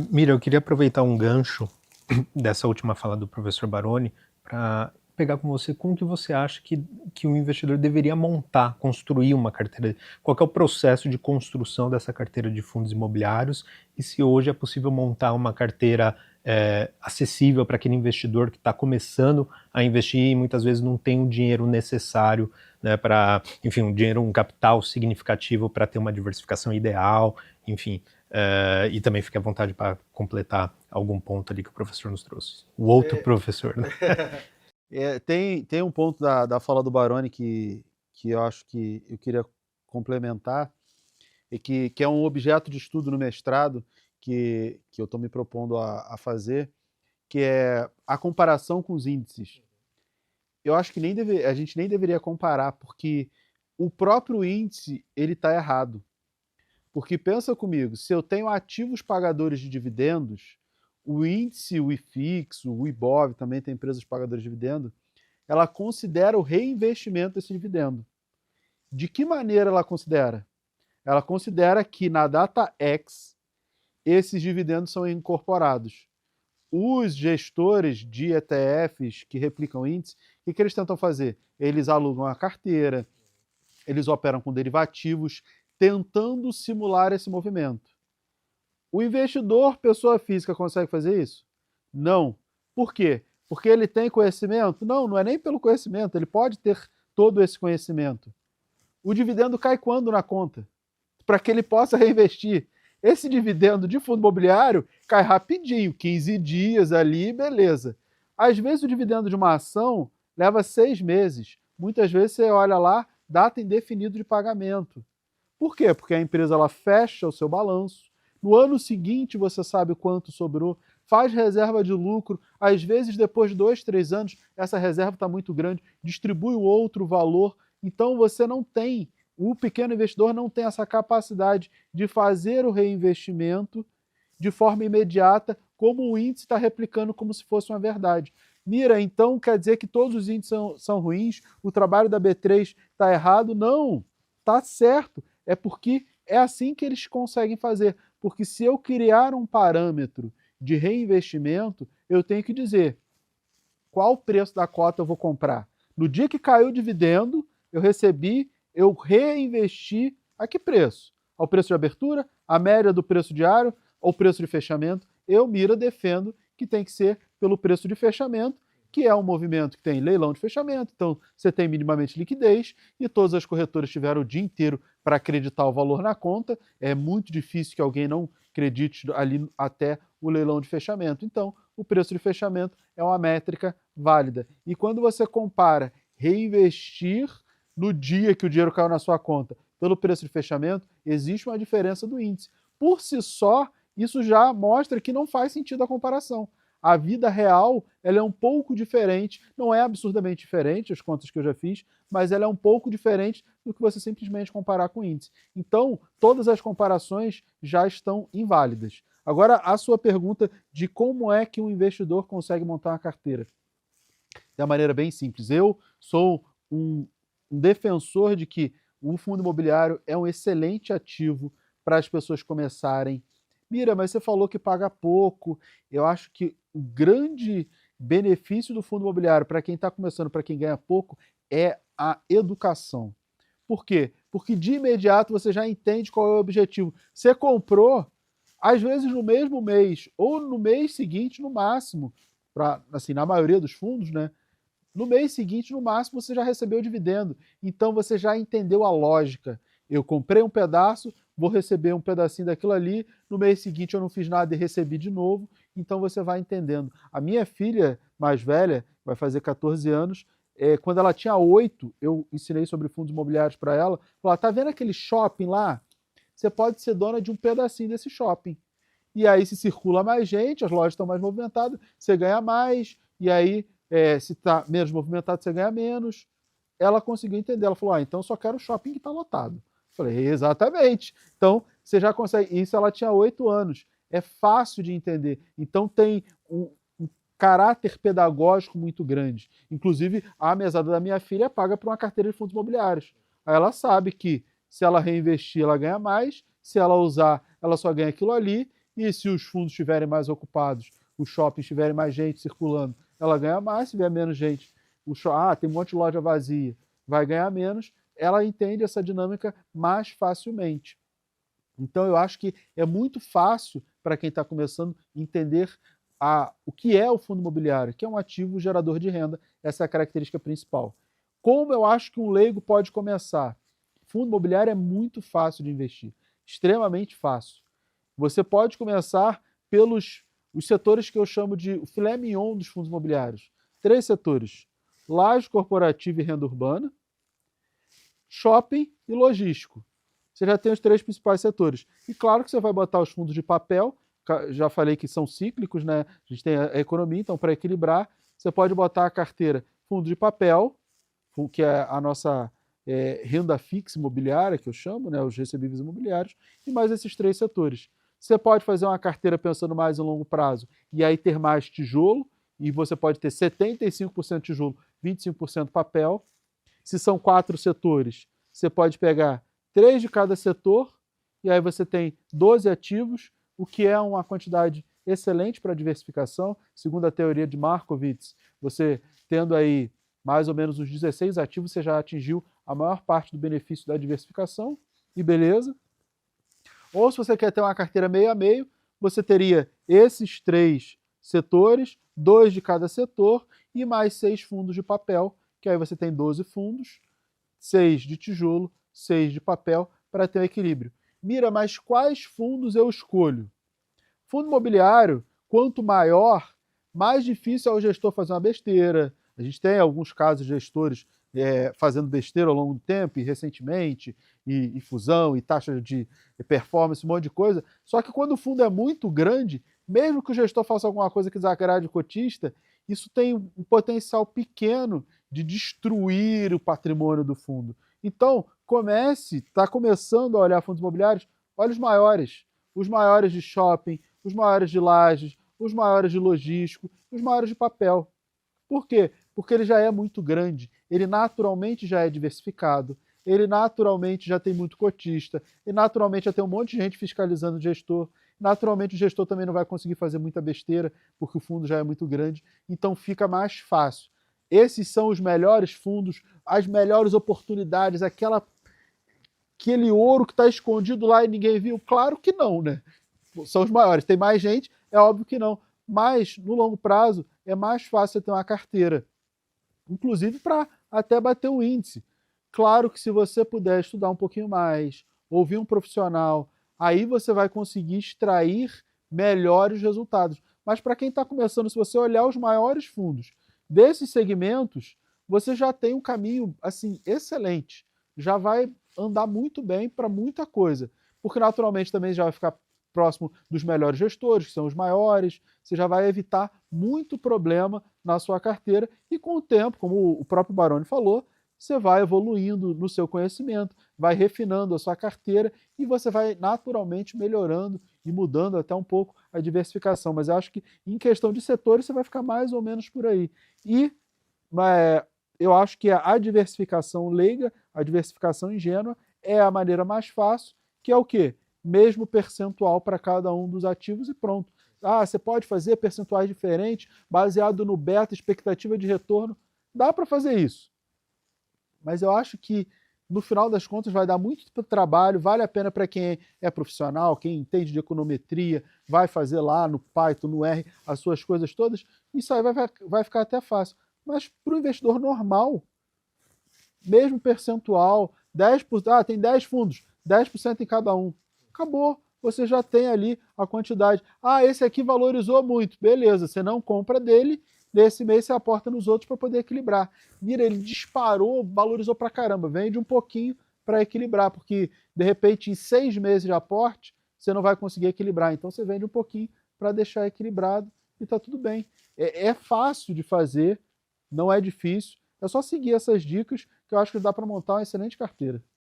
Mira, eu queria aproveitar um gancho dessa última fala do professor Baroni para pegar com você como que você acha que o investidor deveria montar, construir uma carteira, qual que é o processo de construção dessa carteira de fundos imobiliários e se hoje é possível montar uma carteira acessível para aquele investidor que está começando a investir e muitas vezes não tem o dinheiro necessário, né, para, enfim, um capital significativo para ter uma diversificação ideal, enfim. E também fique à vontade para completar algum ponto ali que o professor nos trouxe. O outro professor, né? Tem um ponto da fala do Baroni que eu acho que eu queria complementar, e que é um objeto de estudo no mestrado que eu estou me propondo a fazer, que é a comparação com os índices. Eu acho que a gente nem deveria comparar, porque o próprio índice ele está errado. Porque pensa comigo, se eu tenho ativos pagadores de dividendos, o índice, o IFIX, o IBOV, também tem empresas pagadoras de dividendos, ela considera o reinvestimento desse dividendo. De que maneira ela considera? Ela considera que na data X esses dividendos são incorporados. Os gestores de ETFs que replicam índices, o que eles tentam fazer? Eles alugam a carteira, eles operam com derivativos, tentando simular esse movimento. O investidor, pessoa física, consegue fazer isso? Não. Por quê? Porque ele tem conhecimento? Não, não é nem pelo conhecimento, ele pode ter todo esse conhecimento. O dividendo cai quando na conta? Para que ele possa reinvestir. Esse dividendo de fundo imobiliário cai rapidinho, 15 dias ali, beleza. Às vezes o dividendo de uma ação leva 6 meses. Muitas vezes você olha lá, data indefinida de pagamento. Por quê? Porque a empresa ela fecha o seu balanço. No ano seguinte você sabe quanto sobrou, faz reserva de lucro. Às vezes, depois de 2, 3 anos, essa reserva está muito grande, distribui o outro valor. Então você não tem, o pequeno investidor não tem essa capacidade de fazer o reinvestimento de forma imediata, como o índice está replicando como se fosse uma verdade. Mira, então quer dizer que todos os índices são ruins? O trabalho da B3 está errado? Não, está certo. É porque é assim que eles conseguem fazer. Porque se eu criar um parâmetro de reinvestimento, eu tenho que dizer qual o preço da cota eu vou comprar. No dia que caiu o dividendo, eu recebi, eu reinvesti a que preço? Ao preço de abertura, a média do preço diário, ao preço de fechamento? Eu, Mira, defendo que tem que ser pelo preço de fechamento, que é um movimento que tem leilão de fechamento, então você tem minimamente liquidez e todas as corretoras tiveram o dia inteiro para acreditar o valor na conta. É muito difícil que alguém não acredite ali até o leilão de fechamento. Então, o preço de fechamento é uma métrica válida. E quando você compara reinvestir no dia que o dinheiro caiu na sua conta pelo preço de fechamento, existe uma diferença do índice. Por si só, isso já mostra que não faz sentido a comparação. A vida real ela é um pouco diferente, não é absurdamente diferente, as contas que eu já fiz, mas ela é um pouco diferente do que você simplesmente comparar com o índice. Então, todas as comparações já estão inválidas. Agora, a sua pergunta de como é que um investidor consegue montar uma carteira. De uma maneira bem simples. Eu sou um defensor de que o fundo imobiliário é um excelente ativo para as pessoas começarem. Mira, mas você falou que paga pouco. Eu acho que o grande benefício do fundo imobiliário para quem está começando, para quem ganha pouco, é a educação. Por quê? Porque de imediato você já entende qual é o objetivo. Você comprou, às vezes no mesmo mês, ou no mês seguinte, no máximo, assim, na maioria dos fundos, né? No mês seguinte, no máximo, você já recebeu o dividendo. Então você já entendeu a lógica. Eu comprei um pedaço, vou receber um pedacinho daquilo ali, no mês seguinte eu não fiz nada e recebi de novo, então você vai entendendo. A minha filha mais velha, vai fazer 14 anos, quando ela tinha 8, eu ensinei sobre fundos imobiliários para ela, falei, tá vendo aquele shopping lá? Você pode ser dona de um pedacinho desse shopping. E aí se circula mais gente, as lojas estão mais movimentadas, você ganha mais, e aí se está menos movimentado, você ganha menos. Ela conseguiu entender, ela falou, então eu só quero o shopping que está lotado. Eu falei, exatamente. Então, você já consegue, isso ela tinha 8 anos, é fácil de entender. Então tem um caráter pedagógico muito grande. Inclusive, a mesada da minha filha paga por uma carteira de fundos imobiliários. Aí ela sabe que se ela reinvestir, ela ganha mais, se ela usar, ela só ganha aquilo ali, E se os fundos estiverem mais ocupados, os shoppings tiverem mais gente circulando, ela ganha mais. Se tiver menos gente, tem um monte de loja vazia, vai ganhar menos. Ela entende essa dinâmica mais facilmente. Então, eu acho que é muito fácil para quem está começando entender o que é o fundo imobiliário, que é um ativo gerador de renda. Essa é a característica principal. Como eu acho que um leigo pode começar? Fundo imobiliário é muito fácil de investir, extremamente fácil. Você pode começar pelos os setores que eu chamo de o filé mignon dos fundos imobiliários. 3 setores: laje corporativa e renda urbana, shopping e logístico. Você já tem os 3 principais setores. E claro que você vai botar os fundos de papel, já falei que são cíclicos, né? A gente tem a economia, então para equilibrar, você pode botar a carteira fundo de papel, que é a nossa renda fixa imobiliária, que eu chamo, né? Os recebíveis imobiliários, e mais esses 3 setores. Você pode fazer uma carteira pensando mais em longo prazo e aí ter mais tijolo, e você pode ter 75% tijolo, 25% papel. Se são 4 setores, você pode pegar 3 de cada setor, e aí você tem 12 ativos, o que é uma quantidade excelente para diversificação. Segundo a teoria de Markowitz, você tendo aí mais ou menos uns 16 ativos, você já atingiu a maior parte do benefício da diversificação, e beleza. Ou se você quer ter uma carteira meio a meio, você teria esses 3 setores, 2 de cada setor, e mais 6 fundos de papel, que aí você tem 12 fundos, 6 de tijolo, 6 de papel, para ter um equilíbrio. Mira, mas quais fundos eu escolho? Fundo imobiliário, quanto maior, mais difícil é o gestor fazer uma besteira. A gente tem alguns casos de gestores fazendo besteira ao longo do tempo, e recentemente, e fusão, e taxa de performance, um monte de coisa. Só que quando o fundo é muito grande, mesmo que o gestor faça alguma coisa que desagrade o cotista, isso tem um potencial pequeno de destruir o patrimônio do fundo. Então, está começando a olhar fundos imobiliários, olha os maiores de shopping, os maiores de lajes, os maiores de logístico, os maiores de papel. Por quê? Porque ele já é muito grande, ele naturalmente já é diversificado, ele naturalmente já tem muito cotista, e naturalmente já tem um monte de gente fiscalizando o gestor, naturalmente o gestor também não vai conseguir fazer muita besteira, porque o fundo já é muito grande, então fica mais fácil. Esses são os melhores fundos, as melhores oportunidades, aquele ouro que está escondido lá e ninguém viu? Claro que não, né? São os maiores. Tem mais gente? É óbvio que não. Mas, no longo prazo, é mais fácil você ter uma carteira. Inclusive para até bater o índice. Claro que se você puder estudar um pouquinho mais, ouvir um profissional, aí você vai conseguir extrair melhores resultados. Mas para quem está começando, se você olhar os maiores fundos desses segmentos, você já tem um caminho assim excelente. Já vai andar muito bem para muita coisa. Porque naturalmente também já vai ficar próximo dos melhores gestores, que são os maiores, você já vai evitar muito problema na sua carteira, e com o tempo, como o próprio Baroni falou, você vai evoluindo no seu conhecimento, vai refinando a sua carteira e você vai naturalmente melhorando e mudando até um pouco a diversificação. Mas eu acho que em questão de setores você vai ficar mais ou menos por aí. E eu acho que a diversificação leiga, a diversificação ingênua, é a maneira mais fácil, que é o quê? Mesmo percentual para cada um dos ativos e pronto. Você pode fazer percentuais diferentes, baseado no beta, expectativa de retorno. Dá para fazer isso. Mas eu acho que, no final das contas, vai dar muito trabalho, vale a pena para quem é profissional, quem entende de econometria, vai fazer lá no Python, no R, as suas coisas todas, isso aí vai ficar até fácil. Mas para o investidor normal, mesmo percentual, 10%, tem 10 fundos, 10% em cada um. Acabou, você já tem ali a quantidade. Esse aqui valorizou muito, beleza, você não compra dele, nesse mês você aporta nos outros para poder equilibrar. Mira, ele disparou, valorizou pra caramba, vende um pouquinho para equilibrar, porque de repente em 6 meses de aporte, você não vai conseguir equilibrar, então você vende um pouquinho para deixar equilibrado e está tudo bem. É fácil de fazer, não é difícil, é só seguir essas dicas que eu acho que dá para montar uma excelente carteira.